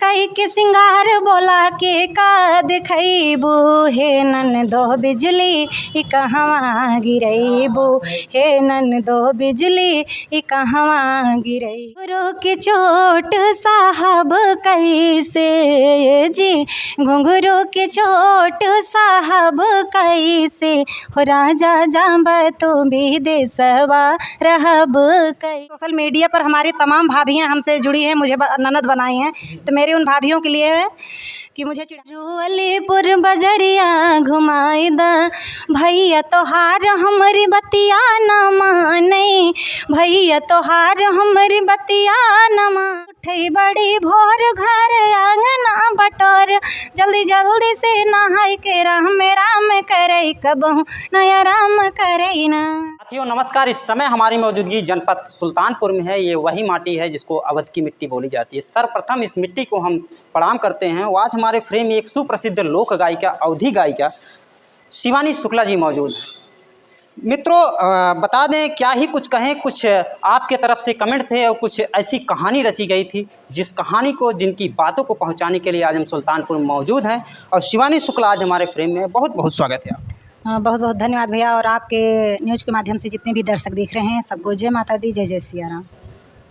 कई के सिंगार बोला के का दिखैबू, हे ननदो बिजली ई कहवा गिरैबू, हे ननदो बिजली ई कहवा गिरई। घुंघरू की चोट साहब कैसे जी, घुंघरू की चोट साहब कैसे, हो राजा जाब तो विदेशवा रहब कई। सोशल मीडिया पर हमारी तमाम भाभियाँ हमसे जुड़ी हैं, मुझे ननद बनाई हैं, तो मेरी उन भाभियों के लिए है कि मुझे अलीपुर बजरिया घुमाई दा, भैया तोहार हमारी बतिया न माने, भैया तोहार हमारी बतिया न मान। उठे बड़ी भोर घर आंगना बटोर, जल्दी जल्दी से नहाई के राम राम करे, कबहू नया राम करे ना। साथियों नमस्कार, इस समय हमारी मौजूदगी जनपद सुल्तानपुर में है। ये वही माटी है जिसको अवध की मिट्टी बोली जाती है। सर्वप्रथम इस मिट्टी को हम प्रणाम करते हैं। आज हमारे फ्रेम में एक सुप्रसिद्ध लोक गायिका, अवधी गायिका शिवानी शुक्ला जी मौजूद हैं। मित्रों बता दें, क्या ही कुछ कहें, कुछ आपके तरफ से कमेंट थे और कुछ ऐसी कहानी रची गई थी जिस कहानी को, जिनकी बातों को पहुंचाने के लिए आज हम सुल्तानपुर में मौजूद हैं। और शिवानी शुक्ला आज हमारे फ्रेम में, बहुत बहुत स्वागत है आप। बहुत बहुत धन्यवाद भैया, और आपके न्यूज़ के माध्यम से जितने भी दर्शक देख रहे हैं सबको जय माता दी, जय जय सिया राम।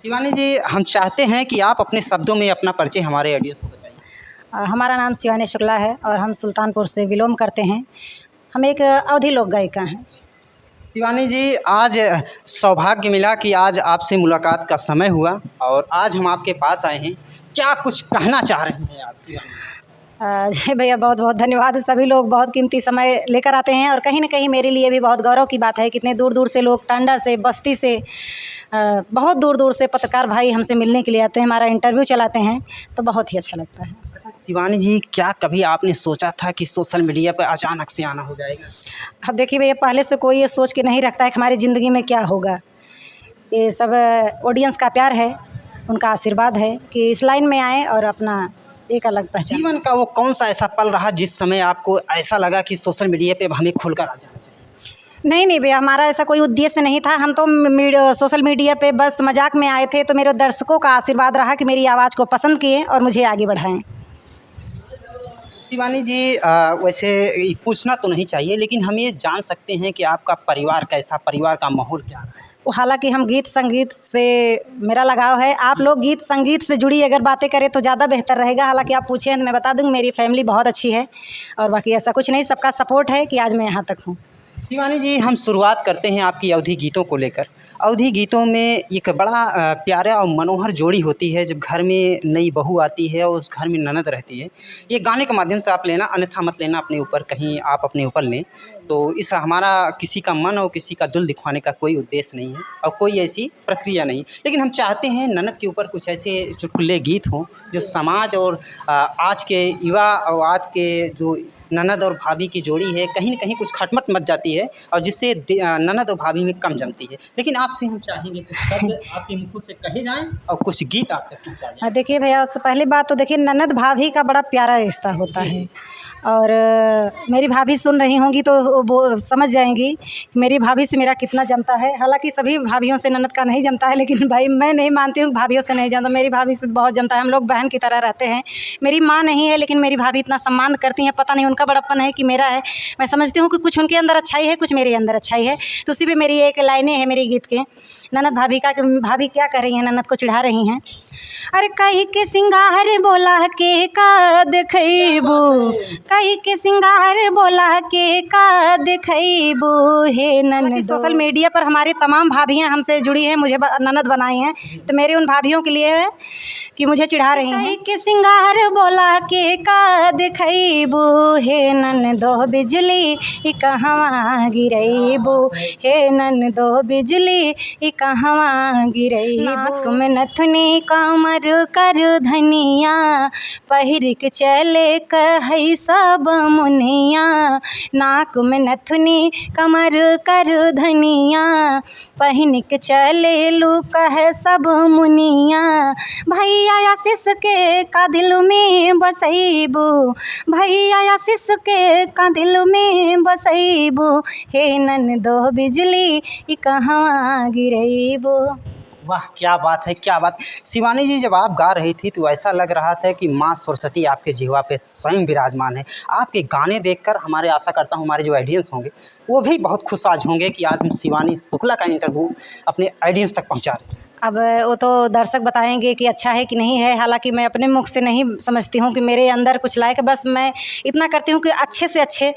शिवानी जी, हम चाहते हैं कि आप अपने शब्दों में अपना परिचय हमारे ऑडियंस को बताइए। हमारा नाम शिवानी शुक्ला है और हम सुल्तानपुर से बिलोंग करते हैं। हम एक अवधी लोक गायिका हैं। शिवानी जी, आज सौभाग्य मिला कि आज आपसे मुलाकात का समय हुआ और आज हम आपके पास आए हैं। क्या कुछ कहना चाह रहे हैं आप शिवानी? जय भैया, बहुत बहुत धन्यवाद। सभी लोग बहुत कीमती समय लेकर आते हैं और कहीं ना कहीं मेरे लिए भी बहुत गौरव की बात है। कितने दूर दूर से लोग, टांडा से, बस्ती से, बहुत दूर दूर से पत्रकार भाई हमसे मिलने के लिए आते हैं, हमारा इंटरव्यू चलाते हैं, तो बहुत ही अच्छा लगता है। शिवानी जी, क्या कभी आपने सोचा था कि सोशल मीडिया पर अचानक से आना हो जाएगा? अब देखिए भैया, पहले से कोई ये सोच के नहीं रखता है कि हमारी ज़िंदगी में क्या होगा। ये सब ऑडियंस का प्यार है, उनका आशीर्वाद है कि इस लाइन में आए और अपना एक अलग पहचान। जीवन का वो कौन सा ऐसा पल रहा जिस समय आपको ऐसा लगा कि सोशल मीडिया पे हमें खुलकर आ जाना चाहिए? नहीं भैया, हमारा ऐसा कोई उद्देश्य नहीं था। हम तो सोशल मीडिया पे बस मजाक में आए थे, तो मेरे दर्शकों का आशीर्वाद रहा कि मेरी आवाज़ को पसंद किए और मुझे आगे बढ़ाएं। शिवानी जी, वैसे पूछना तो नहीं चाहिए, लेकिन हम ये जान सकते हैं कि आपका परिवार कैसा, परिवार का माहौल क्या है? हालांकि हम गीत संगीत से मेरा लगाव है। आप लोग गीत संगीत से जुड़ी अगर बातें करें तो ज़्यादा बेहतर रहेगा। हालांकि आप पूछें तो मैं बता दूँ, मेरी फैमिली बहुत अच्छी है और बाकी ऐसा कुछ नहीं, सबका सपोर्ट है कि आज मैं यहाँ तक हूँ। शिवानी जी, हम शुरुआत करते हैं आपकी अवधी गीतों को लेकर। अवधी गीतों में एक बड़ा प्यारा और मनोहर जोड़ी होती है। जब घर में नई बहू आती है और उस घर में ननद रहती है, ये गाने के माध्यम से आप लेना, अन्यथा मत लेना अपने ऊपर, कहीं आप अपने ऊपर लें। तो इस हमारा किसी का मन और किसी का दिल दिखवाने का कोई उद्देश्य नहीं है और कोई ऐसी प्रक्रिया नहीं, लेकिन हम चाहते हैं ननद के ऊपर कुछ ऐसे चुटकुले गीत हों जो समाज और आज के युवा और आज के जो ननद और भाभी की जोड़ी है, कहीं न कहीं कुछ खटमट मच जाती है और जिससे ननद और भाभी में कम जमती है। लेकिन आपसे हम चाहेंगे कुछ शब्द आपके मुँह से कहे जाएँ और कुछ गीत आप तक पहुँचाए जाएँ। देखिए भैया, उससे पहली बात तो देखिए, ननद भाभी का बड़ा प्यारा रिश्ता होता है और मेरी भाभी सुन रही होंगी तो वो समझ जाएंगी कि मेरी भाभी से मेरा कितना जमता है। हालांकि सभी भाभियों से ननद का नहीं जमता है, लेकिन भाई मैं नहीं मानती हूँ भाभियों से नहीं जमता, मेरी भाभी से बहुत जमता है। हम लोग बहन की तरह रहते हैं। मेरी माँ नहीं है लेकिन मेरी भाभी इतना सम्मान करती हैं, पता नहीं उनका बड़प्पन है कि मेरा है। मैं समझती हूँ कि कुछ उनके अंदर अच्छाई है, कुछ मेरे अंदर अच्छाई है। तो उसी पर मेरी एक लाइनें हैं मेरे गीत के, ननद भाभी का, कि भाभी क्या कर रही हैं, ननद को चिढ़ा रही हैं। अरे कहीं के सिंगार बोला के का देखैबू, कहीं के सिंगार बोला के का देखैबू, हे ननद। सोशल मीडिया पर हमारी तमाम भाभियाँ हमसे जुड़ी हैं, मुझे ननद बनाई हैं, तो मेरी उन भाभियों के लिए है कि मुझे चिढ़ा रही हैं। कहीं के सिंगार बोला के का देखैबू, हे ननदो बिजली ई कहवा गिरैबू, हे ननदो बिजली ई कहवा गिरैबू। नाक में नथुनी कमर कर धनिया, पहिर के चले कहै सब मुनिया। नाक में नथुनी कमर कर धनिया, पहिन के चले लू कह सब मुनिया। भैया आशीष के का दिल में बसैबू, भैया आशीष के का दिल में बसैबू, हे ननदो बिजली ई कहवा गिरैबू। वाह क्या बात है, क्या बात। शिवानी जी, जब आप गा रही थी तो ऐसा लग रहा था कि माँ सरस्वती आपके जिह्वा पे स्वयं विराजमान है। आपके गाने देखकर हमारे, आशा करता हूँ हमारे जो ऑडियंस होंगे वो भी बहुत खुश आज होंगे कि आज हम शिवानी शुक्ला का इंटरव्यू अपने ऑडियंस तक पहुँचा रहे हैं। अब वो तो दर्शक बताएंगे कि अच्छा है कि नहीं है। हालांकि मैं अपने मुख से नहीं समझती हूँ कि मेरे अंदर कुछ लायक, बस मैं इतना करती हूँ कि अच्छे से अच्छे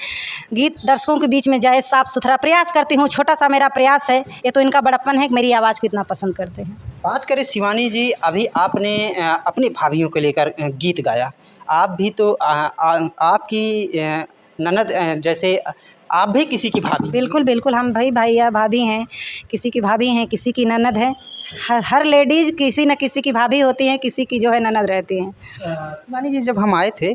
गीत दर्शकों के बीच में जाए, साफ़ सुथरा प्रयास करती हूँ। छोटा सा मेरा प्रयास है, ये तो इनका बड़प्पन है कि मेरी आवाज़ को इतना पसंद करते हैं। बात करें शिवानी जी, अभी आपने अपनी भाभीियों को लेकर गीत गाया। आप भी तो आपकी ननद जैसे आप भी किसी की भाभी हैं। बिल्कुल बिल्कुल, हम भाई भैया भाभी हैं, किसी की भाभी हैं, किसी की ननद है। हर लेडीज़ किसी न किसी की भाभी होती हैं, किसी की जो है ननद रहती हैं। शिवानी जी, जब हम आए थे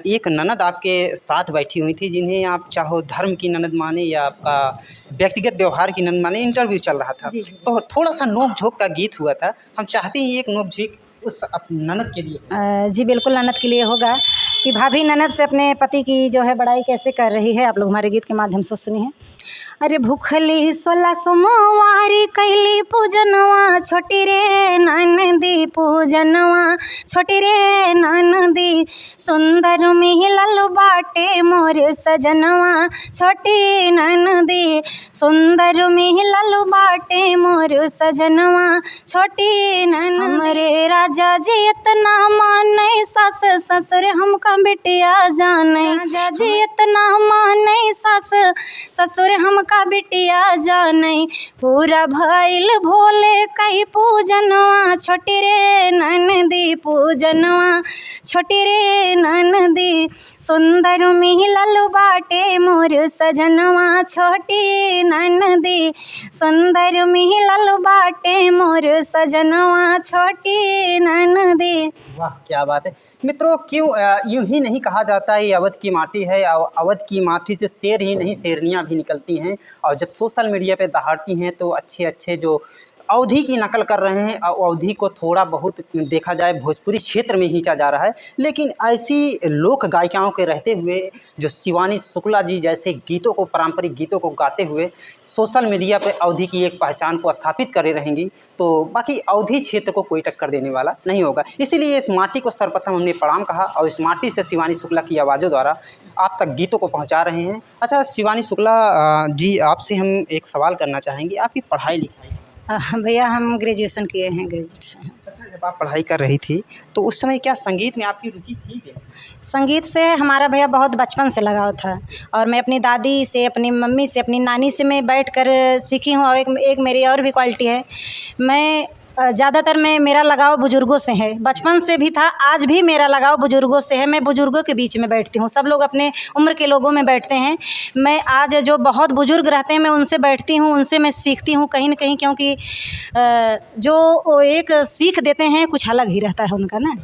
एक ननद आपके साथ बैठी हुई थी, जिन्हें आप चाहो धर्म की ननद माने या आपका व्यक्तिगत व्यवहार की ननद माने, इंटरव्यू चल रहा था। जी, जी। तो थोड़ा सा नोक झोंक का गीत हुआ था, हम चाहते हैं एक नोक झोंक उस ननद के लिए। जी बिल्कुल, ननद के लिए होगा कि भाभी ननद से अपने पति की जो है बड़ाई कैसे कर रही है। आप लोग हमारे गीत के माध्यम से सुनिए। अरे भूखली 16 सोमवारी कैली पूजनवा, छोटी रे ननदी पूजनवा, छोटी रे ननदी, सुंदर मिलल बाटे मोर सजनवा, छोटी ननदी, सुंदर मिलल बाटे मोर सजनवा, छोटी ननदी। हमरे राजा जी इतना माने, सास ससुर हमका बिटिया जाने, राजा जी इतना माने, सास ससुर हमका बिटिया जाने, पूरा भइल भोले कई पूजनवा, छोटी रे ननदी पूजनवा, छोटी रे ननदी, सुंदर मिलल बाटे मोर सजनवा, छोटी ननदी, सुंदर मिलल बाटे मोर सजनवा, छोटी ननदी। वाह क्या बात है। मित्रों, क्यों यूं ही नहीं कहा जाता है ये अवध की माटी है, अवध की माटी से शेर ही नहीं शेरनियाँ भी निकलती हैं। और जब सोशल मीडिया पे दहाड़ती हैं तो अच्छे अच्छे जो अवधी की नकल कर रहे हैं, अवधी को थोड़ा बहुत देखा जाए भोजपुरी क्षेत्र में खींचा जा रहा है, लेकिन ऐसी लोक गायिकाओं के रहते हुए जो शिवानी शुक्ला जी जैसे गीतों को, पारंपरिक गीतों को गाते हुए सोशल मीडिया पे अवधी की एक पहचान को स्थापित करे रहेंगी, तो बाकी अवधी क्षेत्र को कोई टक्कर देने वाला नहीं होगा। इसीलिए इस माटी को सर्वप्रथम हमने प्रणाम कहा और इस माटी से शिवानी शुक्ला की आवाज़ों द्वारा आप तक गीतों को पहुंचा रहे हैं। अच्छा शिवानी शुक्ला जी, आपसे हम एक सवाल करना चाहेंगे, आपकी पढ़ाई लिखाई? भैया हम ग्रेजुएशन किए हैं, ग्रेजुएट हैं। अच्छा, जब आप पढ़ाई कर रही थी तो उस समय क्या संगीत में आपकी रुचि थी क्या? संगीत से हमारा भैया बहुत बचपन से लगाव था, और मैं अपनी दादी से, अपनी मम्मी से, अपनी नानी से मैं बैठकर सीखी हूँ। और एक मेरी और भी क्वालिटी है, मैं ज़्यादातर मेरा लगाव बुज़ुर्गों से है, बचपन से भी था, आज भी मेरा लगाव बुज़ुर्गों से है। मैं बुज़ुर्गों के बीच में बैठती हूँ, सब लोग अपने उम्र के लोगों में बैठते हैं, मैं आज जो बहुत बुज़ुर्ग रहते हैं मैं उनसे बैठती हूँ, उनसे मैं सीखती हूँ कहीं न कहीं, क्योंकि जो वो एक सीख देते हैं कुछ अलग ही रहता है उनका ना।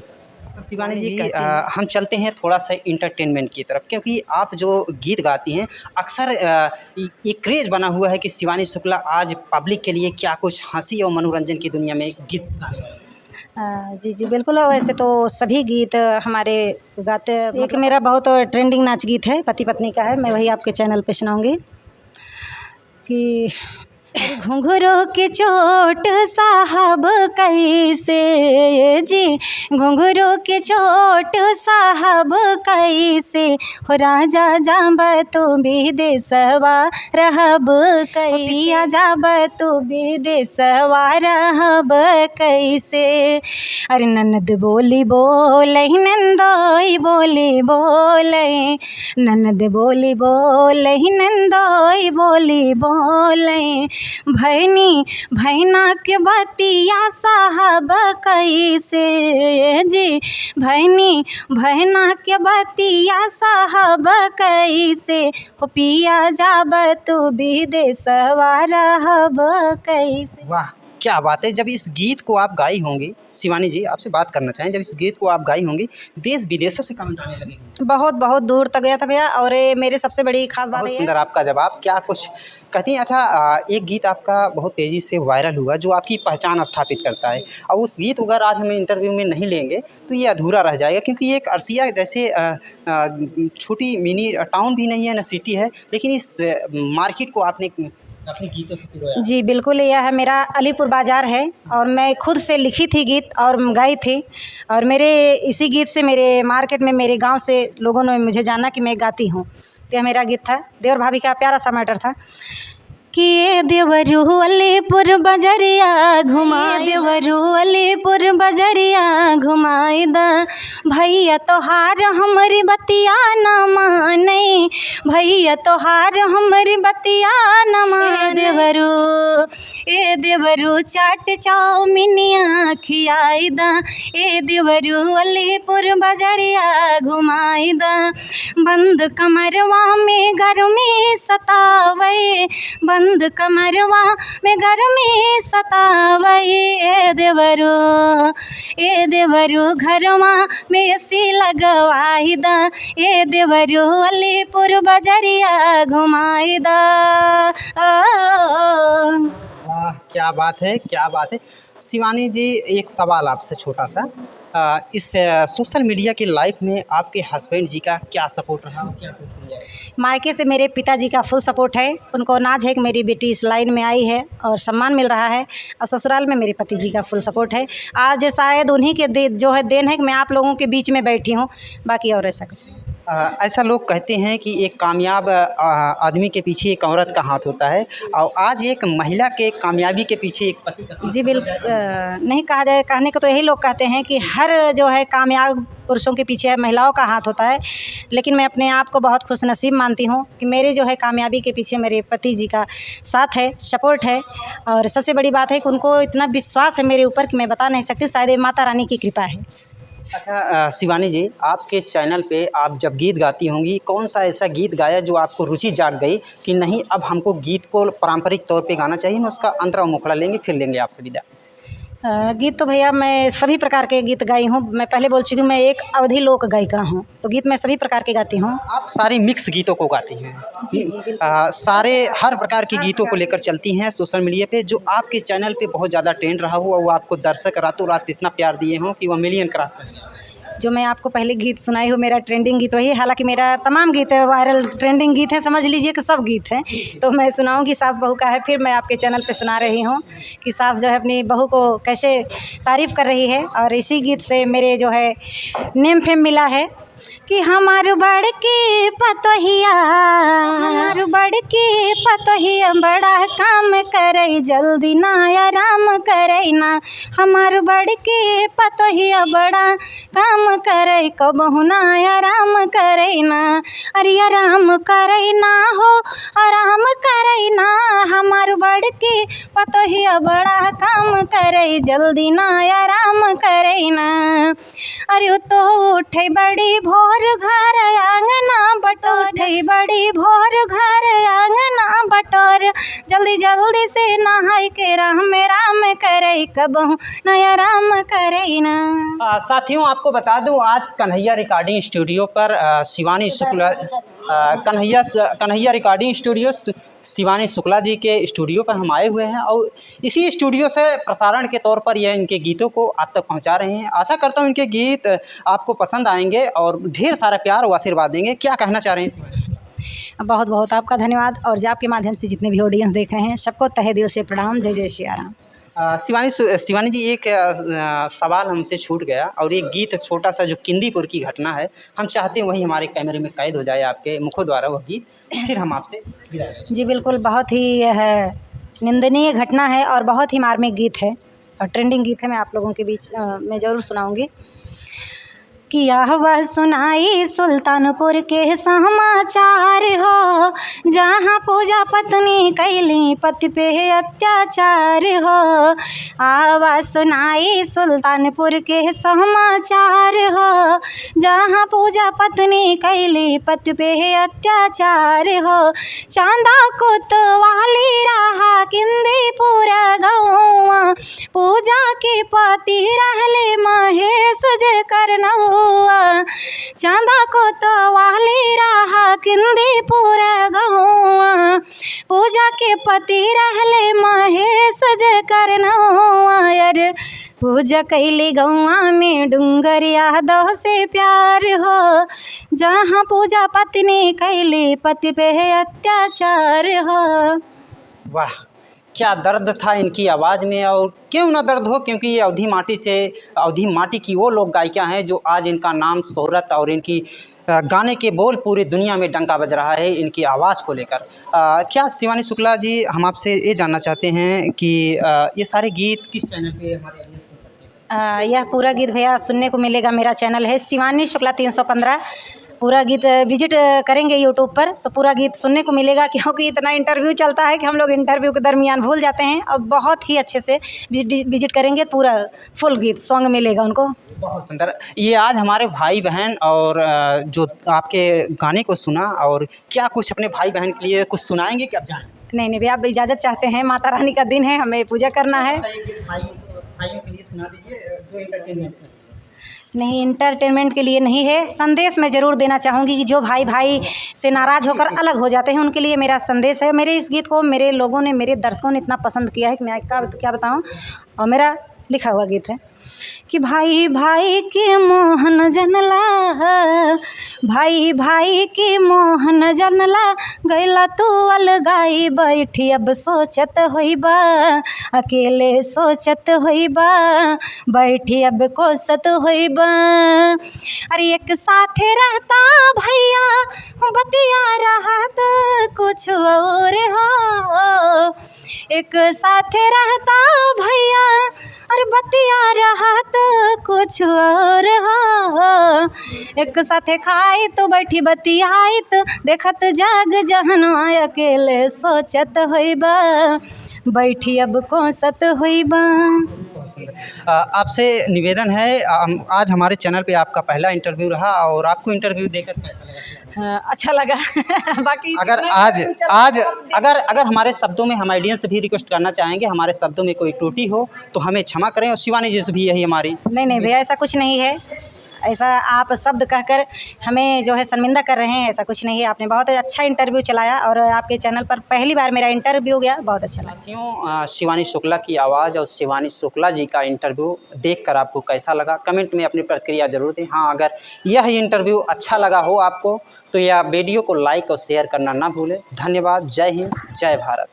शिवानी जी, हम चलते हैं थोड़ा सा इंटरटेनमेंट की तरफ, क्योंकि आप जो गीत गाती हैं अक्सर ये क्रेज़ बना हुआ है कि शिवानी शुक्ला आज पब्लिक के लिए क्या कुछ हंसी और मनोरंजन की दुनिया में गीत गाने वाली हैं। जी जी बिल्कुल, वैसे तो सभी गीत हमारे गाते, एक मेरा बहुत ट्रेंडिंग नाच गीत है, पति पत्नी का है, मैं वही आपके चैनल पे सुनाऊंगी कि घुंघरू की चोट साहब कैसे जी, घुंघरू की चोट साहब कैसे, हो राजा जाब तू विदेशवा रहब कैसे, पिया जाब तू विदेशवा रहब कैसे। अरे ननद बोली बोले, नंदोई बोली बोले, ननद बोली बोले, नंदोई बोली बोले, भैनी भैना के बतिया साहब कैसे जी, भैनी भैना के बतिया साहब कैसे, हो पिया जाब तू विदेशवा रहब कैसे। वाह क्या बात है। जब इस गीत को आप गाई होंगी, शिवानी जी आपसे बात करना चाहें, जब इस गीत को आप गाई होंगी देश विदेशों से कमेंट आने लगे? बहुत बहुत दूर तक गया था भैया, और ये मेरे सबसे बड़ी खास बात बहुत है। सुंदर आपका जवाब, क्या कुछ कहती हैं। अच्छा एक गीत आपका बहुत तेज़ी से वायरल हुआ जो आपकी पहचान स्थापित करता है, और उस गीत अगर आज हम इंटरव्यू में नहीं लेंगे तो ये अधूरा रह जाएगा, क्योंकि ये एक अरसिया जैसे छोटी मिनी टाउन भी नहीं है, न सिटी है, लेकिन इस मार्केट को आपने अपने गीतों से पिरोया। जी बिल्कुल, यह है मेरा अलीपुर बाज़ार है और मैं खुद से लिखी थी गीत और गाई थी। और मेरे इसी गीत से मेरे मार्केट में मेरे गांव से लोगों ने मुझे जाना कि मैं गाती हूँ। तो यह मेरा गीत था, देवर भाभी का प्यारा सा मैटर था कि ये देवरू अलीपुर बजरिया घुमाए, देवरू अलीपुर बजरिया घुमाए दा, भैया तोहार हमारी बतिया न माने, भैया तोहार हमारी बतिया न माने, देवरू ए देवरू चाट चाउमिनिया खियाई दा, ए देवरू अलीपुर बजरिया घुमाई दा, बंद कमरवा में गर्मी सतावे, बंद कमरवा में गर्मी सतावे, ए देवरू घरवा में एसी लगवाई दा, ए देवरू अलीपुर बजरिया घुमाई दा। वाह, क्या बात है, क्या बात है। शिवानी जी, एक सवाल आपसे छोटा सा, इस सोशल मीडिया की लाइफ में आपके हस्बैंड जी का क्या सपोर्ट रहा और क्या प्रतिक्रिया है? मायके से मेरे पिताजी का फुल सपोर्ट है, उनको नाज है कि मेरी बेटी इस लाइन में आई है और सम्मान मिल रहा है, और ससुराल में मेरे पति जी का फुल सपोर्ट है। आज शायद उन्हीं के जो है देन है कि मैं आप लोगों के बीच में बैठी हूँ, बाकी और ऐसा कुछ नहीं। ऐसा लोग कहते हैं कि एक कामयाब आदमी के पीछे एक औरत का हाथ होता है, और आज एक महिला के कामयाबी के पीछे एक पति का हाथ जी बिल्कुल नहीं कहा जाए, कहने को तो यही लोग कहते हैं कि हर जो है कामयाब पुरुषों के पीछे महिलाओं का हाथ होता है, लेकिन मैं अपने आप को बहुत खुशनसीब मानती हूँ कि मेरे जो है कामयाबी के पीछे मेरे पति जी का साथ है, सपोर्ट है। और सबसे बड़ी बात है कि उनको इतना विश्वास है मेरे ऊपर कि मैं बता नहीं सकती, शायद ये माता रानी की कृपा है। अच्छा शिवानी जी, आपके चैनल पे आप जब गीत गाती होंगी, कौन सा ऐसा गीत गाया जो आपको रुचि जाग गई कि नहीं अब हमको गीत को पारंपरिक तौर पे गाना चाहिए, मैं उसका अंतरा मुखड़ा लेंगे फिर लेंगे आपसे विदा? गीत तो भैया मैं सभी प्रकार के गीत गाई हूँ। मैं पहले बोल चुकी हूँ, मैं एक अवधी लोक गायिका हूँ, तो गीत मैं सभी प्रकार के गाती हूँ। आप सारी मिक्स गीतों को गाती हैं? जी बिल्कुल। सारे हर प्रकार के गीतों को लेकर चलती हैं सोशल मीडिया पे, जो आपके चैनल पे बहुत ज़्यादा ट्रेंड रहा हुआ, वो आपको दर्शक रातों रात इतना प्यार दिए हों कि वह मिलियन क्रॉस कर गया। जो मैं आपको पहले गीत सुनाई हूँ, मेरा ट्रेंडिंग गीत वही है। हालांकि मेरा तमाम गीत है वायरल ट्रेंडिंग गीत है, समझ लीजिए कि सब गीत हैं। तो मैं सुनाऊंगी सास बहू का है, फिर मैं आपके चैनल पे सुना रही हूँ कि सास जो है अपनी बहू को कैसे तारीफ़ कर रही है। और इसी गीत से मेरे जो है नेम फेम मिला है कि हमार बड़की पतोहिया, हमार बड़की पतोहिया बड़ा काम करे, जल्दी ना आराम करे ना, हमार बड़की पतोहिया बड़ा काम करे, कबहू ना आराम करे ना, अरे आराम करे ना हो, आराम करे ना, हमार बड़की पतोहिया बड़ा काम करे, जल्दी ना आराम करे ना, अरे तो उठे बड़ी भोर घर आंगना बटोर, उठे बड़ी भोर घर आंगना बटोर, जल्दी जल्दी से नहाई के राम राम करे, कबहू नया राम करे ना। साथियों, आपको बता दूं, आज कन्हैया रिकॉर्डिंग स्टूडियो पर शिवानी शुक्ला, कन्हैया रिकॉर्डिंग स्टूडियो शिवानी शुक्ला जी के स्टूडियो पर हम आए हुए हैं, और इसी स्टूडियो से प्रसारण के तौर पर यह इनके गीतों को आप तक पहुंचा रहे हैं। आशा करता हूं इनके गीत आपको पसंद आएंगे और ढेर सारा प्यार और आशीर्वाद देंगे। क्या कहना चाह रहे हैं? बहुत बहुत आपका धन्यवाद, और आपके माध्यम से जितने भी ऑडियंस देख रहे हैं सबको तहे दिल से प्रणाम। जय जय सिया राम। शिवानी जी, एक सवाल हमसे छूट गया, और एक गीत छोटा सा जो किंदीपुर की घटना है, हम चाहते हैं वही हमारे कैमरे में कैद हो जाए आपके मुखों द्वारा वह गीत, फिर हम आपसे विदा लेंगे। जी बिल्कुल, बहुत ही यह निंदनीय घटना है और बहुत ही मार्मिक गीत है और ट्रेंडिंग गीत है। मैं आप लोगों के बीच में ज़रूर सुनाऊंगी कि यह वह सुनाई सुल्तानपुर के समाचार हो, जहाँ पूजा पत्नी कैली पति पे अत्याचार हो, आवाज़ सुनाई सुल्तानपुर के समाचार हो, जहाँ पूजा पत्नी कैली पति पे अत्याचार हो, चांदा कोतवाली रहा किंदीपुर गौवा, पूजा के पति रहले महेश जे करनौ, चांदा कोतवाली रहा किंदीपुर गौवा, पूजा के पति रहले महेश जे करनौआ, अरे पूजा कैली गौवा में डूंगर यादव से प्यार हो, जहाँ पूजा पत्नी कैली पति पे अत्याचार हो। वाह, क्या दर्द था इनकी आवाज़ में। और क्यों ना दर्द हो, क्योंकि ये अवधी माटी की वो लोक गायिका हैं जो आज इनका नाम शोहरत और इनकी गाने के बोल पूरी दुनिया में डंका बज रहा है इनकी आवाज़ को लेकर। क्या शिवानी शुक्ला जी, हम आपसे ये जानना चाहते हैं कि ये सारे गीत किस चैनल पे हमारे ऑडियंस सुन सकते हैं? यह पूरा गीत भैया सुनने को मिलेगा, मेरा चैनल है शिवानी शुक्ला 315। पूरा गीत विजिट करेंगे यूट्यूब पर तो पूरा गीत सुनने को मिलेगा, क्योंकि इतना इंटरव्यू चलता है कि हम लोग इंटरव्यू के दरमियान भूल जाते हैं। और बहुत ही अच्छे से विजिट करेंगे, पूरा फुल गीत सॉन्ग मिलेगा उनको। बहुत सुंदर। ये आज हमारे भाई बहन और जो आपके गाने को सुना, और क्या कुछ अपने भाई बहन के लिए कुछ सुनाएंगे कि आप जाएं? नहीं नहीं भैया, आप इजाज़त चाहते हैं, माता रानी का दिन है, हमें पूजा करना है। भाइयों के लिए सुना दीजिए, जो एंटरटेनमेंट में। नहीं, इंटरटेनमेंट के लिए नहीं है, संदेश मैं ज़रूर देना चाहूँगी कि जो भाई भाई से नाराज़ होकर अलग हो जाते हैं, उनके लिए मेरा संदेश है। मेरे इस गीत को मेरे लोगों ने, मेरे दर्शकों ने इतना पसंद किया है कि मैं क्या बताऊँ। और मेरा लिखा हुआ गीत है कि भाई भाई के मोहन जनला, भाई भाई के मोहन जनला, गैला तू अलगाई बैठी अब सोचत होइबा, अकेले सोचत होइबा, बैठी अब कोसत होइबा। अरे एक साथे रहता भैया, बतिया रहा तो कुछ और हो, एक साथे रहता भैया, अरे बतिया रहा तो कुछ और हो, एक साथे खाई तो बैठी बतियाई तो देखत जाग जहनवा, अकेले सोचत होइबा, बैठी अब कोसत होइबा। आपसे निवेदन है, आज हमारे चैनल पे आपका पहला इंटरव्यू रहा, और आपको इंटरव्यू देकर कैसा लगा? अच्छा लगा। बाकी अगर हमारे शब्दों में, हम ऑडियंस से भी रिक्वेस्ट करना चाहेंगे, हमारे शब्दों में कोई त्रुटि हो तो हमें क्षमा करें, और शिवानी जी से भी यही हमारी। नहीं नहीं भैया, ऐसा कुछ नहीं है, ऐसा आप शब्द कहकर हमें जो है शर्मिंदा कर रहे हैं, ऐसा कुछ नहीं है। आपने बहुत अच्छा इंटरव्यू चलाया, और आपके चैनल पर पहली बार मेरा इंटरव्यू गया, बहुत अच्छा लगा। साथियों, शिवानी शुक्ला की आवाज़ और शिवानी शुक्ला जी का इंटरव्यू देखकर आपको कैसा लगा, कमेंट में अपनी प्रतिक्रिया जरूर दें। हाँ, अगर यह इंटरव्यू अच्छा लगा हो आपको तो यह वीडियो को लाइक और शेयर करना ना भूलें। धन्यवाद। जय हिंद, जय भारत।